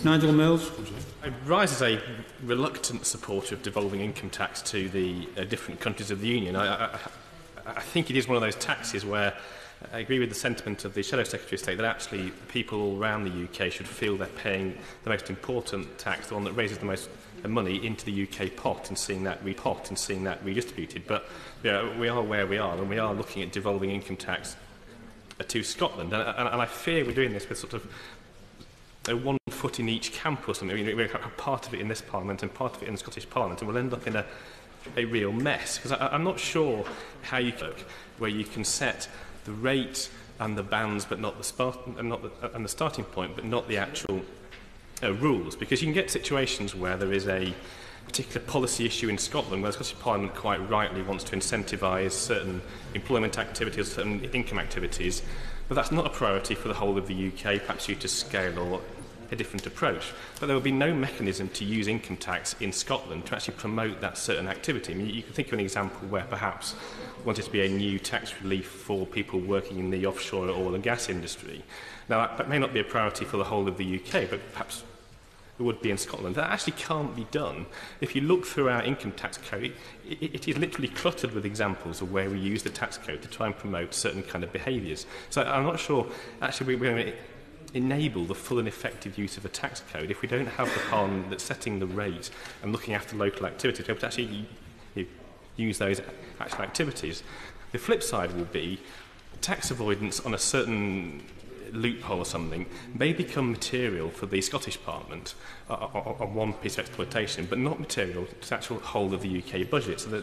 Nigel Mills. I rise as a reluctant supporter of devolving income tax to the different countries of the Union. I think it is one of those taxes where I agree with the sentiment of the Shadow Secretary of State that actually people all around the UK should feel they're paying the most important tax, the one that raises the most money into the UK pot and seeing that redistributed. But we are where we are, and we are looking at devolving income tax to Scotland. And I fear we're doing this with sort of one foot in each camp or something. I mean, we're part of it in this Parliament and part of it in the Scottish Parliament, and we'll end up in a real mess. Because I'm not sure how you can look where you can set the rate and the bands, but not the starting point, but not the actual rules. Because you can get situations where there is a particular policy issue in Scotland where the Scottish Parliament quite rightly wants to incentivise certain employment activities, certain income activities, but that's not a priority for the whole of the UK, perhaps due to scale or a different approach. But there will be no mechanism to use income tax in Scotland to actually promote that certain activity. I mean, you can think of an example where perhaps wanted to be a new tax relief for people working in the offshore oil and gas industry. Now, that may not be a priority for the whole of the UK, but perhaps it would be in Scotland. That actually can't be done. If you look through our income tax code, it is literally cluttered with examples of where we use the tax code to try and promote certain kind of behaviours. So I'm not sure, actually, we're going to enable the full and effective use of a tax code if we don't have the Parliament that's setting the rate and looking after local activities to be able to actually use those actual activities. The flip side will be tax avoidance on a certain loophole or something may become material for the Scottish Parliament on one piece of exploitation, but not material to the actual whole of the UK budget. So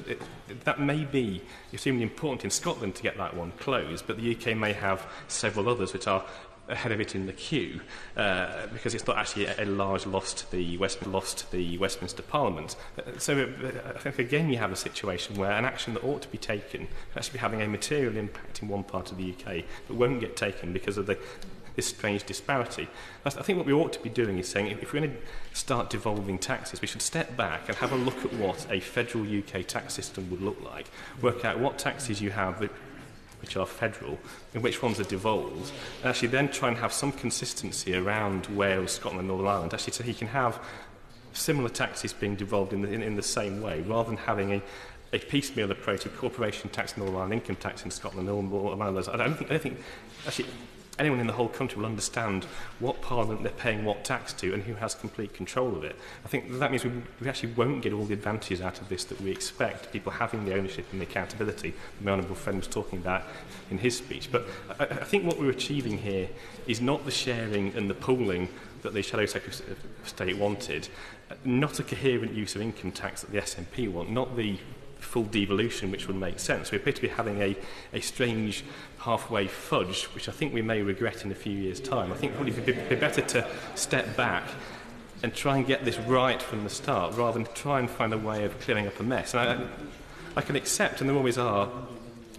that may be extremely important in Scotland to get that one closed, but the UK may have several others which are ahead of it in the queue because it's not actually a large loss to the Westminster Parliament. So I think again you have a situation where an action that ought to be taken can actually be having a material impact in one part of the UK that won't get taken because of this strange disparity. I think what we ought to be doing is saying if we're going to start devolving taxes, we should step back and have a look at what a federal UK tax system would look like, work out what taxes you have which are federal, and which ones are devolved, and actually then try and have some consistency around Wales, Scotland, Northern Ireland, actually so he can have similar taxes being devolved in the same way, rather than having a piecemeal approach of corporation tax in Northern Ireland, income tax in Scotland, and all of those. I don't think actually anyone in the whole country will understand what Parliament they're paying what tax to and who has complete control of it. I think that means we actually won't get all the advantages out of this that we expect, people having the ownership and the accountability that my honourable friend was talking about in his speech. But I think what we're achieving here is not the sharing and the pooling that the Shadow Secretary of State wanted, not a coherent use of income tax that the SNP want, not the full devolution, which would make sense. We appear to be having a strange halfway fudge, which I think we may regret in a few years' time. I think it would be better to step back and try and get this right from the start, rather than try and find a way of clearing up a mess. And I can accept, and there always are,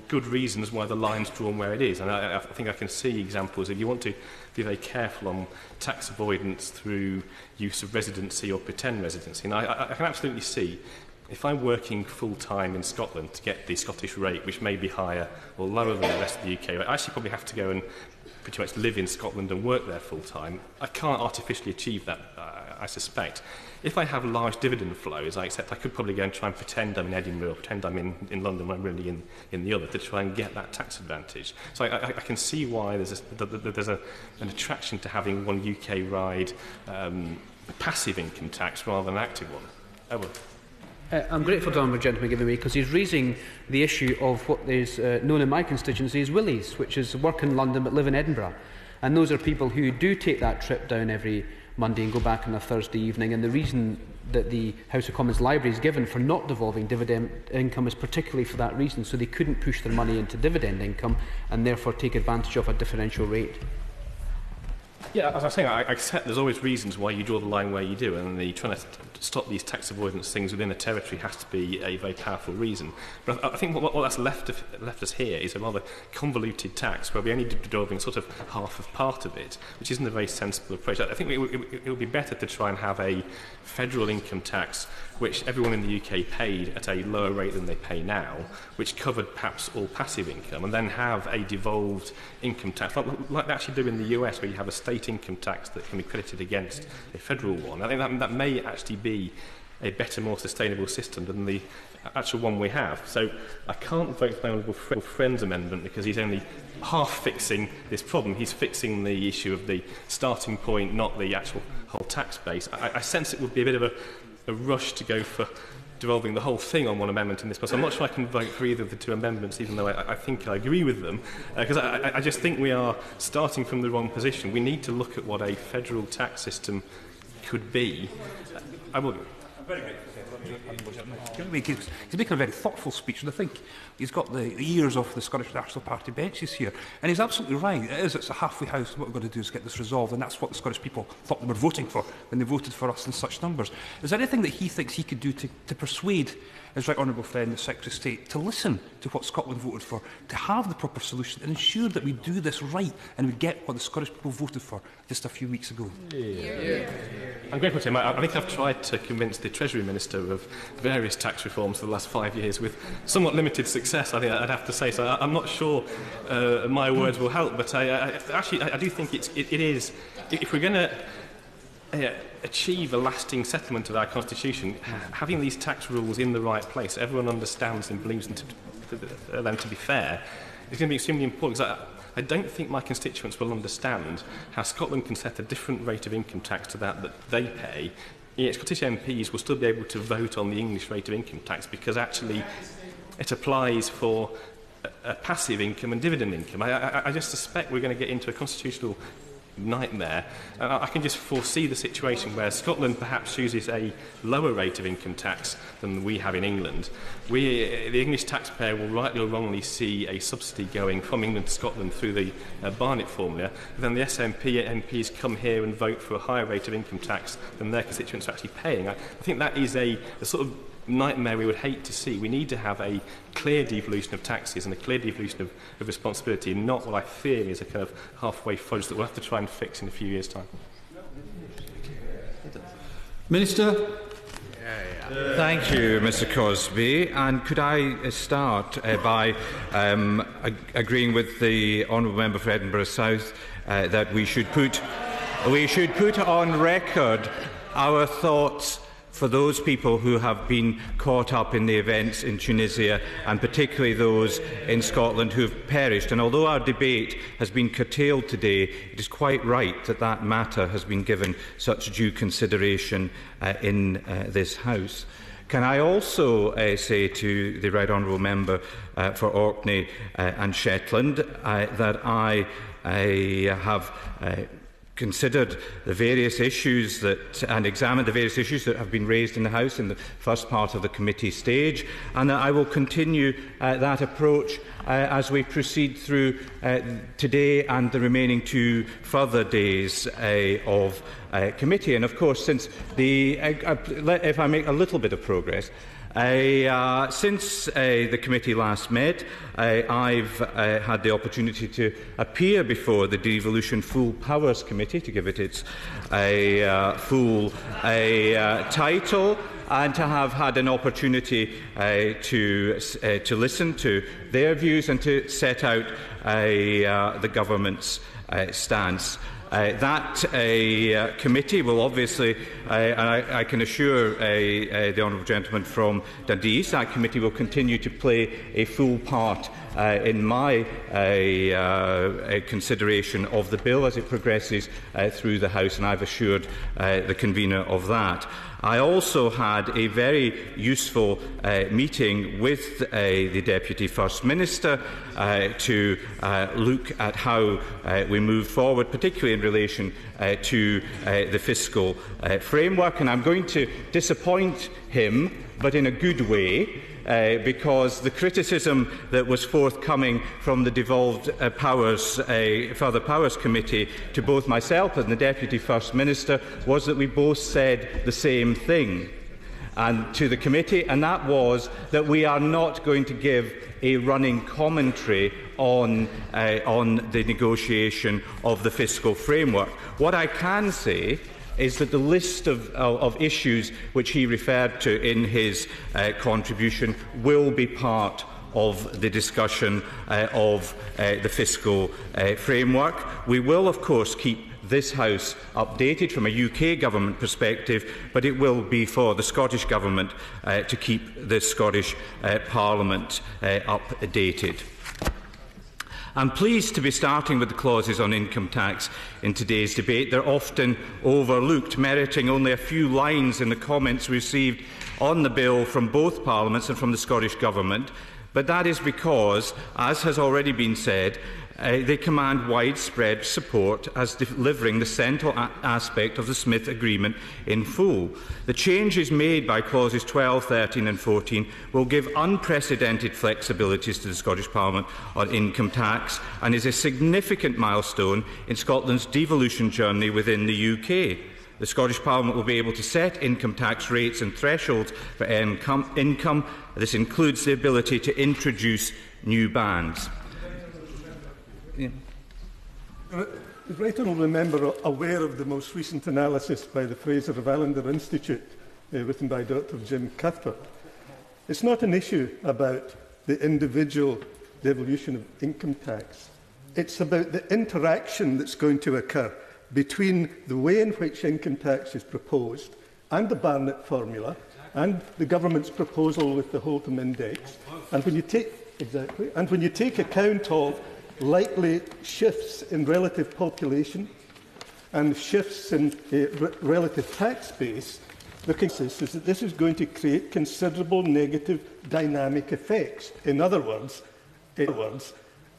good reasons why the line's drawn where it is. And I think I can see examples. If you want to be very careful on tax avoidance through use of residency or pretend residency, and I can absolutely see if I'm working full-time in Scotland to get the Scottish rate, which may be higher or lower than the rest of the UK, I actually probably have to go and pretty much live in Scotland and work there full-time. I can't artificially achieve that, I suspect. If I have large dividend flows, I accept I could probably go and try and pretend I'm in Edinburgh or pretend I'm in London when I'm really in the other to try and get that tax advantage. So I can see why there's an attraction to having one UK-wide passive income tax rather than an active one. Owen. I'm grateful to the Honourable Gentleman giving me because he's raising the issue of what is known in my constituency as Willies, which is work in London but live in Edinburgh. And those are people who do take that trip down every Monday and go back on a Thursday evening. And the reason that the House of Commons Library is given for not devolving dividend income is particularly for that reason. So they couldn't push their money into dividend income and therefore take advantage of a differential rate. Yeah, as I was saying, I accept there's always reasons why you draw the line where you do, and trying to stop these tax avoidance things within a territory has to be a very powerful reason. But I think what that's left us here is a rather convoluted tax where we only devolving sort of half of part of it, which isn't a very sensible approach. I think it would be better to try and have a federal income tax which everyone in the UK paid at a lower rate than they pay now, which covered perhaps all passive income, and then have a devolved income tax, like they actually do in the US, where you have a state state income tax that can be credited against a federal one. I think that may actually be a better, more sustainable system than the actual one we have. So I can't vote for my honourable friend's amendment because he's only half fixing this problem. He's fixing the issue of the starting point, not the actual whole tax base. I sense it would be a bit of a rush to go for devolving the whole thing on one amendment in this place. I'm not sure I can vote for either of the two amendments, even though I think I agree with them, because I just think we are starting from the wrong position. We need to look at what a federal tax system could be. I will. He's making a very thoughtful speech, and I think he's got the ears of the Scottish National Party benches here. And he's absolutely right. It's a halfway house. What we're going to do is get this resolved, and that's what the Scottish people thought they were voting for when they voted for us in such numbers. Is there anything that he thinks he could do to persuade his right honourable friend, the Secretary of State, to listen to what Scotland voted for, to have the proper solution, and ensure that we do this right and we get what the Scottish people voted for just a few weeks ago? I'm grateful to him. I think I've tried to convince the Treasury Minister of various tax reforms for the last 5 years with somewhat limited success, I think I'd have to say. So I'm not sure my words will help, but I do think it is, if we're going to achieve a lasting settlement of our constitution, having these tax rules in the right place, everyone understands and believes them to be fair, is going to be extremely important. Because I don't think my constituents will understand how Scotland can set a different rate of income tax to that they pay. Yet Scottish MPs will still be able to vote on the English rate of income tax because actually it applies for a passive income and dividend income. I just suspect we're going to get into a constitutional nightmare. I can just foresee the situation where Scotland perhaps chooses a lower rate of income tax than we have in England. The English taxpayer will rightly or wrongly see a subsidy going from England to Scotland through the Barnett formula. Then the SNP MPs come here and vote for a higher rate of income tax than their constituents are actually paying. I think that is a sort of nightmare we would hate to see. We need to have a clear devolution of taxes and a clear devolution of responsibility, not what I fear is a kind of halfway fudge that we'll have to try and fix in a few years' time. Minister. Thank you, Mr Cosby. And could I start by agreeing with the honourable member for Edinburgh South that we should put on record our thoughts for those people who have been caught up in the events in Tunisia, and particularly those in Scotland who have perished. And although our debate has been curtailed today, it is quite right that that matter has been given such due consideration in this House. Can I also say to the Right Honourable Member for Orkney and Shetland that I have considered the various issues and examined the various issues that have been raised in the House in the first part of the committee stage, and that I will continue that approach as we proceed through today and the remaining 2 further days of committee. And of course, since if I make a little bit of progress, since the committee last met, I've had the opportunity to appear before the Devolution Full Powers Committee, to give it its full title, and to have had an opportunity to listen to their views and to set out the government's stance. That committee will obviously, and I can assure the honourable gentleman from Dundee, that committee will continue to play a full part in my consideration of the bill as it progresses through the House, and I've assured the convener of that. I also had a very useful meeting with the Deputy First Minister to look at how we move forward, particularly in relation to the fiscal framework. And I'm going to disappoint him, but in a good way, because the criticism that was forthcoming from the Devolved Further Powers Committee to both myself and the Deputy First Minister was that we both said the same thing and to the committee, and that was that we are not going to give a running commentary on the negotiation of the fiscal framework. What I can say is that the list of issues which he referred to in his contribution will be part of the discussion of the fiscal framework. We will, of course, keep this House updated from a UK Government perspective, but it will be for the Scottish Government to keep the Scottish Parliament updated. I'm pleased to be starting with the clauses on income tax in today's debate. They're often overlooked, meriting only a few lines in the comments received on the bill from both Parliaments and from the Scottish Government. But that is because, as has already been said, they command widespread support as delivering the central aspect of the Smith Agreement in full. The changes made by clauses 12, 13 and 14 will give unprecedented flexibilities to the Scottish Parliament on income tax and is a significant milestone in Scotland's devolution journey within the UK. The Scottish Parliament will be able to set income tax rates and thresholds for income. This includes the ability to introduce new bands. Yeah. The right honourable member aware of the most recent analysis by the Fraser of Allender Institute, written by Dr. Jim Cuthbert. It's not an issue about the individual devolution of income tax. It's about the interaction that's going to occur between the way in which income tax is proposed and the Barnett formula and the government's proposal with the Holcomb Index. And when you take account of likely shifts in relative population and shifts in relative tax base, the consensus is that this is going to create considerable negative dynamic effects. In other words,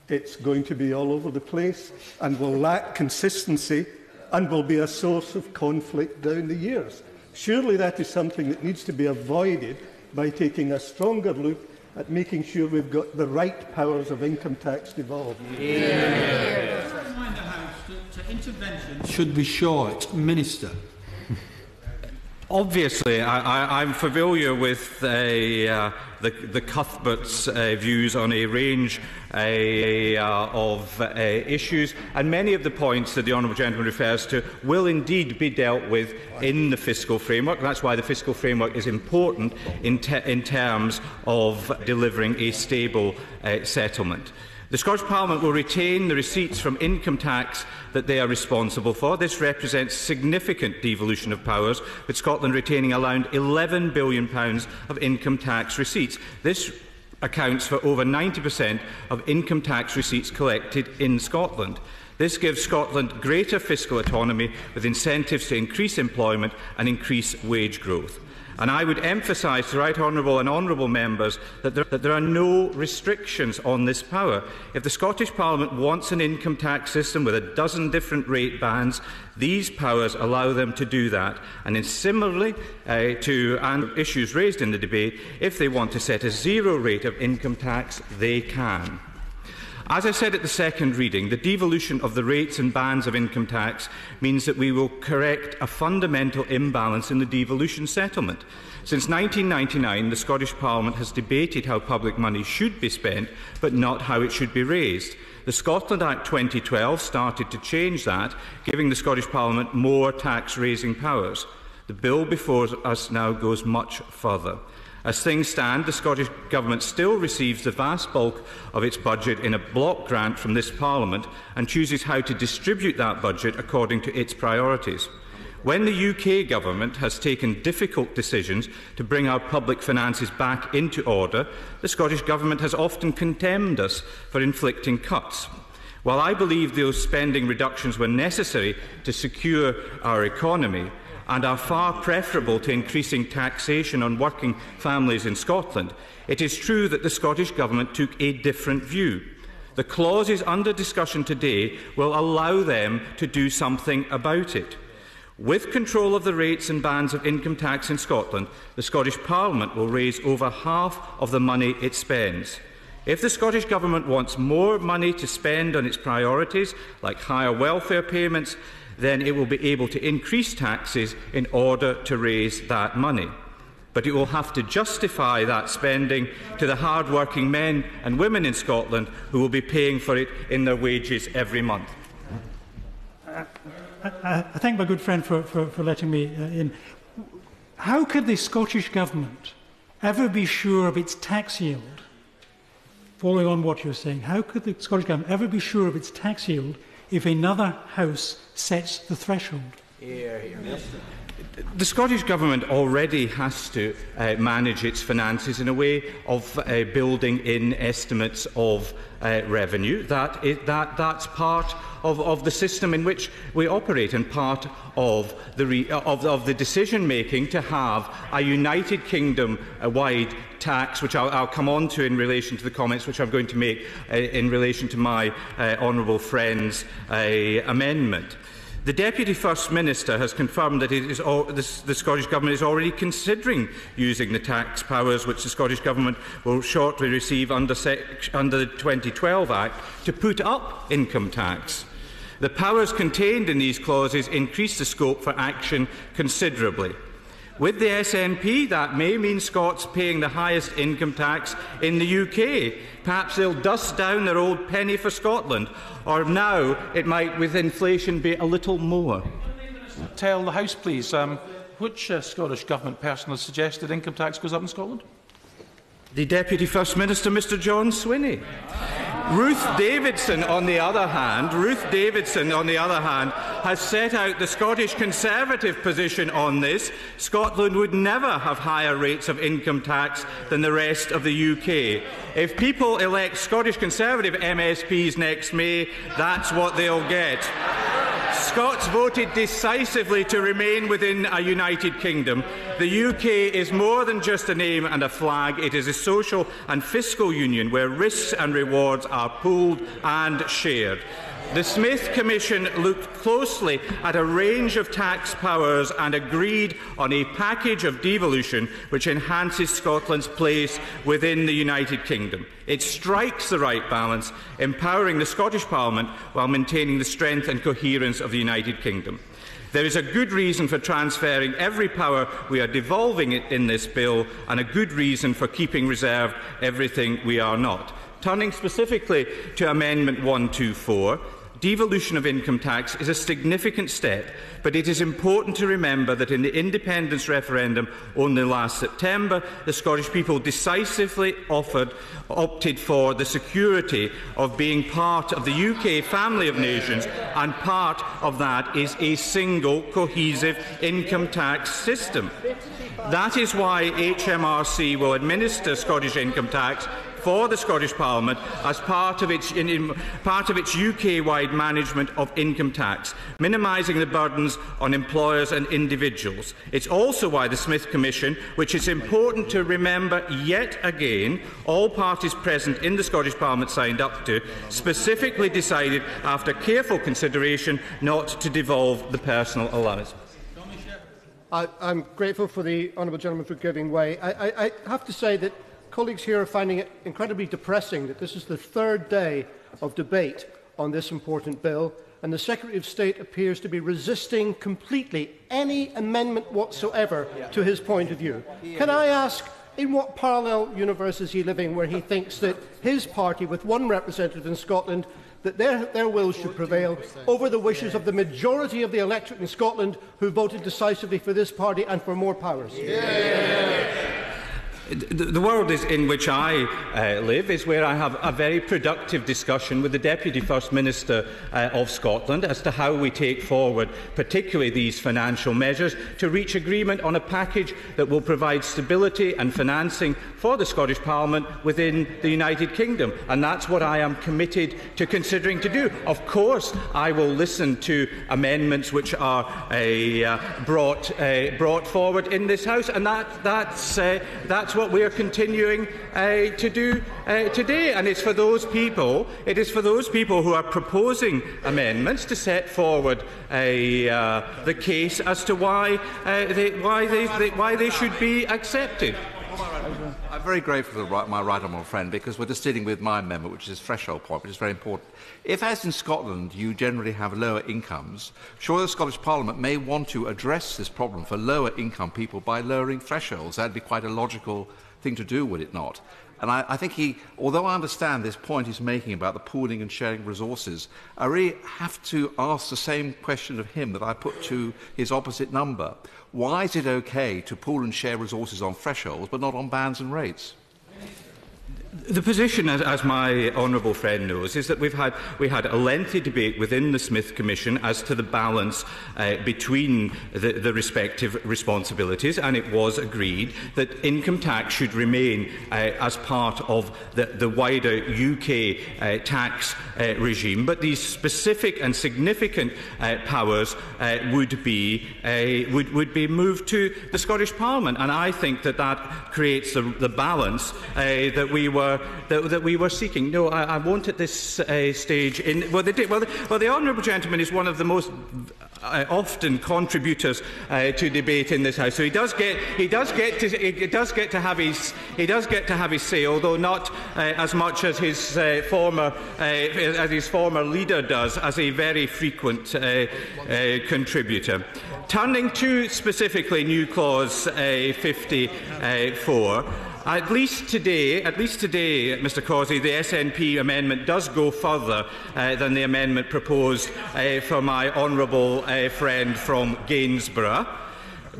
it's going to be all over the place and will lack consistency and will be a source of conflict down the years. Surely that is something that needs to be avoided by taking a stronger look at making sure we've got the right powers of income tax devolved. Yeah. Remind the House that intervention should be short. Minister. Obviously, I'm familiar with the Cuthbert's views on a range of issues, and many of the points that the honourable gentleman refers to will indeed be dealt with in the fiscal framework. That's why the fiscal framework is important in terms of delivering a stable settlement. The Scottish Parliament will retain the receipts from income tax that they are responsible for. This represents significant devolution of powers, with Scotland retaining around £11 billion of income tax receipts. This accounts for over 90% of income tax receipts collected in Scotland. This gives Scotland greater fiscal autonomy, with incentives to increase employment and increase wage growth. And I would emphasise to the right honourable and honourable members that there are no restrictions on this power. If the Scottish Parliament wants an income tax system with a dozen different rate bands, these powers allow them to do that. And then similarly to issues raised in the debate, if they want to set a zero rate of income tax, they can. As I said at the second reading, the devolution of the rates and bands of income tax means that we will correct a fundamental imbalance in the devolution settlement. Since 1999, the Scottish Parliament has debated how public money should be spent, but not how it should be raised. The Scotland Act 2012 started to change that, giving the Scottish Parliament more tax-raising powers. The bill before us now goes much further. As things stand, the Scottish Government still receives the vast bulk of its budget in a block grant from this Parliament and chooses how to distribute that budget according to its priorities. When the UK Government has taken difficult decisions to bring our public finances back into order, the Scottish Government has often condemned us for inflicting cuts. While I believe those spending reductions were necessary to secure our economy, and are far preferable to increasing taxation on working families in Scotland, it is true that the Scottish Government took a different view. The clauses under discussion today will allow them to do something about it. With control of the rates and bands of income tax in Scotland, the Scottish Parliament will raise over half of the money it spends. If the Scottish Government wants more money to spend on its priorities, like higher welfare payments, then it will be able to increase taxes in order to raise that money. But it will have to justify that spending to the hard-working men and women in Scotland who will be paying for it in their wages every month. I thank my good friend for letting me in. How could the Scottish Government ever be sure of its tax yield? Following on what you're saying, how could the Scottish Government ever be sure of its tax yield if another House sets the threshold? The Scottish Government already has to manage its finances in a way of building in estimates of revenue. That's part of the system in which we operate, and part of the decision-making to have a United Kingdom-wide tax, which I'll come on to in relation to the comments which I'm going to make in relation to my honourable friend's amendment. The Deputy First Minister has confirmed that the Scottish Government is already considering using the tax powers which the Scottish Government will shortly receive under the 2012 Act to put up income tax. The powers contained in these clauses increase the scope for action considerably. With the SNP, that may mean Scots paying the highest income tax in the UK. Perhaps they'll dust down their old penny for Scotland, or now it might, with inflation, be a little more. Tell the House, please, which Scottish Government person has suggested income tax goes up in Scotland? The Deputy First Minister, Mr John Swinney. Ruth Davidson, on the other hand, has set out the Scottish Conservative position on this. Scotland would never have higher rates of income tax than the rest of the UK. If people elect Scottish Conservative MSPs next May, that's what they'll get. Scots voted decisively to remain within a United Kingdom. The UK is more than just a name and a flag. It is a social and fiscal union where risks and rewards are pooled and shared. The Smith Commission looked closely at a range of tax powers and agreed on a package of devolution which enhances Scotland's place within the United Kingdom. It strikes the right balance, empowering the Scottish Parliament while maintaining the strength and coherence of the United Kingdom. There is a good reason for transferring every power we are devolving in this bill, and a good reason for keeping reserved everything we are not. Turning specifically to Amendment 124, devolution of income tax is a significant step, but it is important to remember that in the independence referendum only last September, the Scottish people decisively opted for the security of being part of the UK family of nations, and part of that is a single cohesive income tax system. That is why HMRC will administer Scottish income tax for the Scottish Parliament as part of its UK-wide management of income tax, minimising the burdens on employers and individuals. It's also why the Smith Commission, which is important to remember yet again, all parties present in the Scottish Parliament signed up to, specifically decided, after careful consideration, not to devolve the personal allowance. I'm grateful for the honourable gentleman for giving way. I have to say that colleagues here are finding it incredibly depressing that this is the third day of debate on this important bill, and the Secretary of State appears to be resisting completely any amendment whatsoever to his point of view. Can I ask, in what parallel universe is he living where he thinks that his party, with one representative in Scotland, that their will should prevail over the wishes of the majority of the electorate in Scotland who voted decisively for this party and for more powers? The world in which I live is where I have a very productive discussion with the Deputy First Minister of Scotland as to how we take forward particularly these financial measures to reach agreement on a package that will provide stability and financing for the Scottish Parliament within the United Kingdom, and that's what I am committed to considering to do. Of course, I will listen to amendments which are brought forward in this House, and that's what we are continuing to do today. And it's for those people. It is for those people who are proposing amendments to set forward the case as to why they should be accepted. I'm very grateful to my right honourable friend, because we're just dealing with my amendment, which is a threshold point, which is very important. If, as in Scotland, you generally have lower incomes, sure, the Scottish Parliament may want to address this problem for lower income people by lowering thresholds. That would be quite a logical thing to do, would it not? And I think although I understand this point he's making about the pooling and sharing resources, I really have to ask the same question of him that I put to his opposite number. Why is it okay to pool and share resources on thresholds but not on bands and rates? The position, as my honourable friend knows, is that we had a lengthy debate within the Smith Commission as to the balance between the respective responsibilities, and it was agreed that income tax should remain as part of the wider UK tax regime, but these specific and significant powers would be moved to the Scottish Parliament, and I think that creates the balance that we were seeking. No, I won't at this stage. The honourable gentleman is one of the most often contributors to debate in this House, so he does get to have his say, although not as much as his former leader does, as a very frequent contributor. Turning to specifically New Clause 54. At least today, Mr Causey, the SNP amendment does go further than the amendment proposed for my honourable friend from Gainsborough.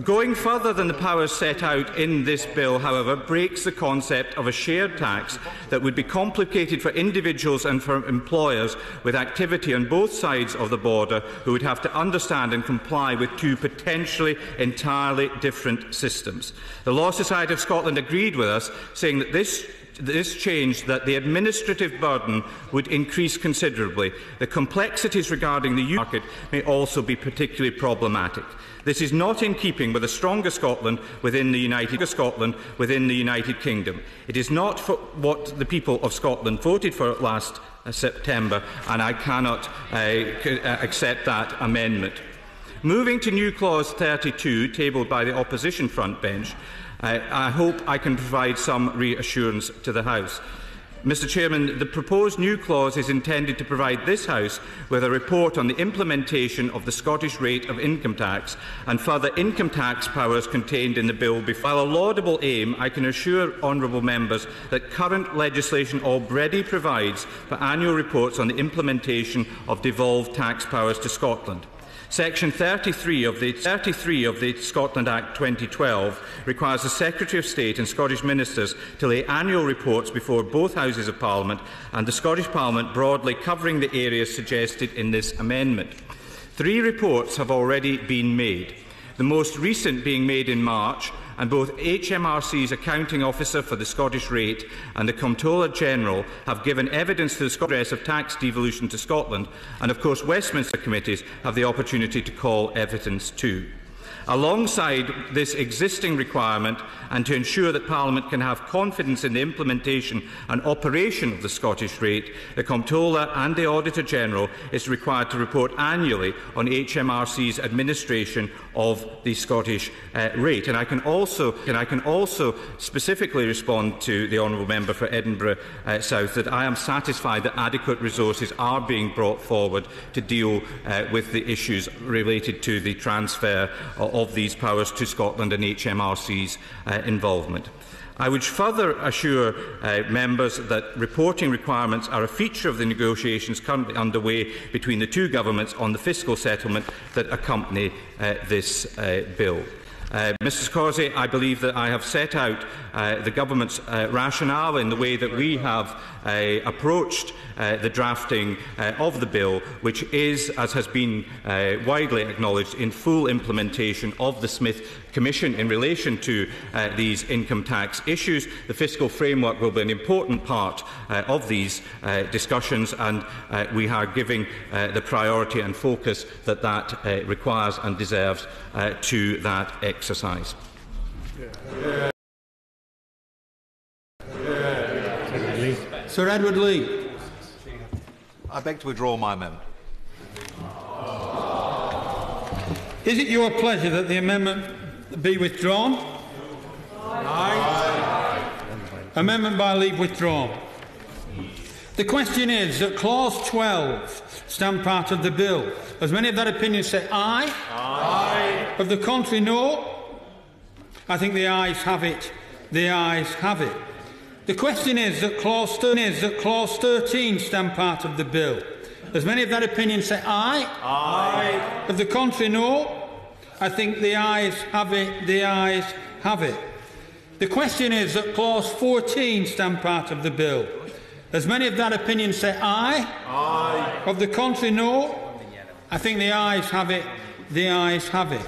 Going further than the powers set out in this bill, however, breaks the concept of a shared tax that would be complicated for individuals and for employers with activity on both sides of the border, who would have to understand and comply with two potentially entirely different systems. The Law Society of Scotland agreed with us, saying that this change, that the administrative burden would increase considerably. The complexities regarding the market may also be particularly problematic. This is not in keeping with a stronger Scotland within the United Kingdom. It is not for what the people of Scotland voted for last September, and I cannot accept that amendment. Moving to New Clause 32, tabled by the opposition front bench, I hope I can provide some reassurance to the House. Mr Chairman, the proposed new clause is intended to provide this House with a report on the implementation of the Scottish rate of income tax and further income tax powers contained in the bill. While a laudable aim, I can assure honourable members that current legislation already provides for annual reports on the implementation of devolved tax powers to Scotland. Section 33 of the Scotland Act 2012 requires the Secretary of State and Scottish Ministers to lay annual reports before both Houses of Parliament and the Scottish Parliament, broadly covering the areas suggested in this amendment. 3 reports have already been made, the most recent being made in March, and both HMRC's accounting officer for the Scottish rate and the Comptroller General have given evidence to the Scottish of tax devolution to Scotland, and of course Westminster committees have the opportunity to call evidence too. Alongside this existing requirement, and to ensure that Parliament can have confidence in the implementation and operation of the Scottish rate, the Comptroller and the Auditor General is required to report annually on HMRC's administration of the Scottish rate. And I can also specifically respond to the honourable member for Edinburgh South that I am satisfied that adequate resources are being brought forward to deal with the issues related to the transfer of these powers to Scotland and HMRC's involvement. I would further assure members that reporting requirements are a feature of the negotiations currently underway between the two governments on the fiscal settlement that accompany this bill. Mrs Causey, I believe that I have set out the government's rationale in the way that we have approached the drafting of the bill, which is, as has been widely acknowledged, in full implementation of the Smith Commission in relation to these income tax issues. The fiscal framework will be an important part of these discussions, and we are giving the priority and focus that requires and deserves to that exercise. Sir Edward Leigh. I beg to withdraw my amendment. Is it your pleasure that the amendment be withdrawn? Aye. Amendment by Leigh withdrawn. The question is that Clause 12 stand part of the bill. As many of that opinion say aye. Aye. Of the contrary, no. I think the ayes have it. The ayes have it. The question is that Clause 13 stand part of the bill. As many of that opinion say aye. Aye. Of the contrary, no. I think the ayes have it. The ayes have it. The question is that clause 14 stand part of the bill. As many of that opinion say aye. Aye. Of the contrary, no. I think the ayes have it. The ayes have it.